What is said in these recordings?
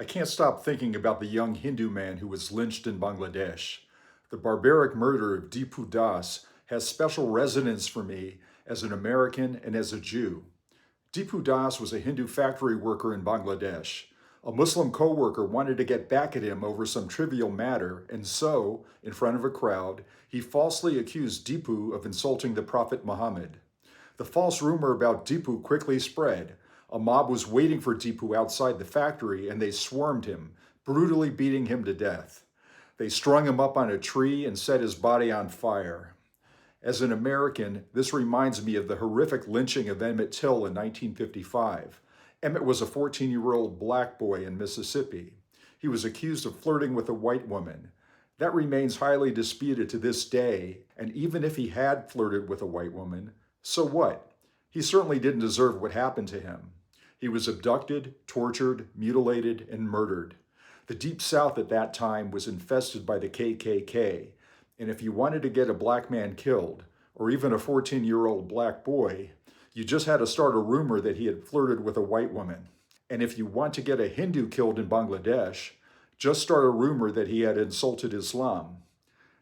I can't stop thinking about the young Hindu man who was lynched in Bangladesh. The barbaric murder of Dipu Das has special resonance for me as an American and as a Jew. Dipu Das was a Hindu factory worker in Bangladesh. A Muslim co-worker wanted to get back at him over some trivial matter, and so, in front of a crowd, he falsely accused Dipu of insulting the Prophet Muhammad. The false rumor about Dipu quickly spread. A mob was waiting for Dipu outside the factory, and they swarmed him, brutally beating him to death. They strung him up on a tree and set his body on fire. As an American, this reminds me of the horrific lynching of Emmett Till in 1955. Emmett was a 14-year-old black boy in Mississippi. He was accused of flirting with a white woman. That remains highly disputed to this day, and even if he had flirted with a white woman, so what? He certainly didn't deserve what happened to him. He was abducted, tortured, mutilated, and murdered. The Deep South at that time was infested by the KKK, and if you wanted to get a black man killed, or even a 14-year-old black boy, you just had to start a rumor that he had flirted with a white woman. And if you want to get a Hindu killed in Bangladesh, just start a rumor that he had insulted Islam.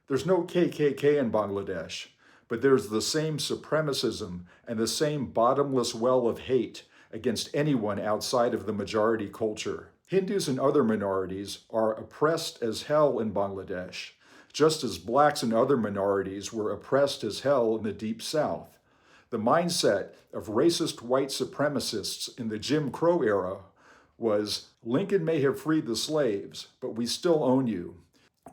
There's no KKK in Bangladesh, but there's the same supremacism and the same bottomless well of hate against anyone outside of the majority culture. Hindus and other minorities are oppressed as hell in Bangladesh, just as blacks and other minorities were oppressed as hell in the Deep South. The mindset of racist white supremacists in the Jim Crow era was, Lincoln may have freed the slaves, but we still own you.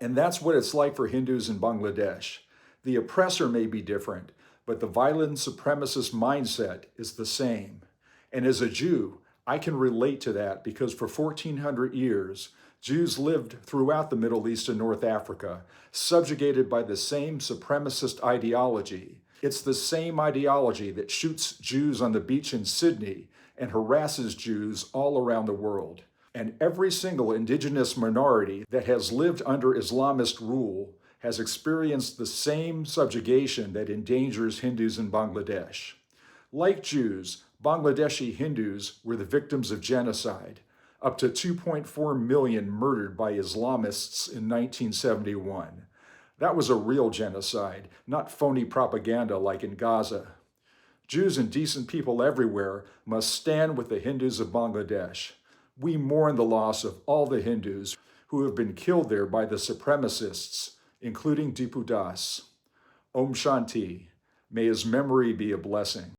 And that's what it's like for Hindus in Bangladesh. The oppressor may be different, but the violent supremacist mindset is the same. And as a Jew, I can relate to that because for 1,400 years, Jews lived throughout the Middle East and North Africa, subjugated by the same supremacist ideology. It's the same ideology that shoots Jews on the beach in Sydney and harasses Jews all around the world. And every single indigenous minority that has lived under Islamist rule has experienced the same subjugation that endangers Hindus in Bangladesh. Like Jews, Bangladeshi Hindus were the victims of genocide, up to 2.4 million murdered by Islamists in 1971. That was a real genocide, not phony propaganda like in Gaza. Jews and decent people everywhere must stand with the Hindus of Bangladesh. We mourn the loss of all the Hindus who have been killed there by the supremacists, including Dipu Das. Om Shanti. May his memory be a blessing.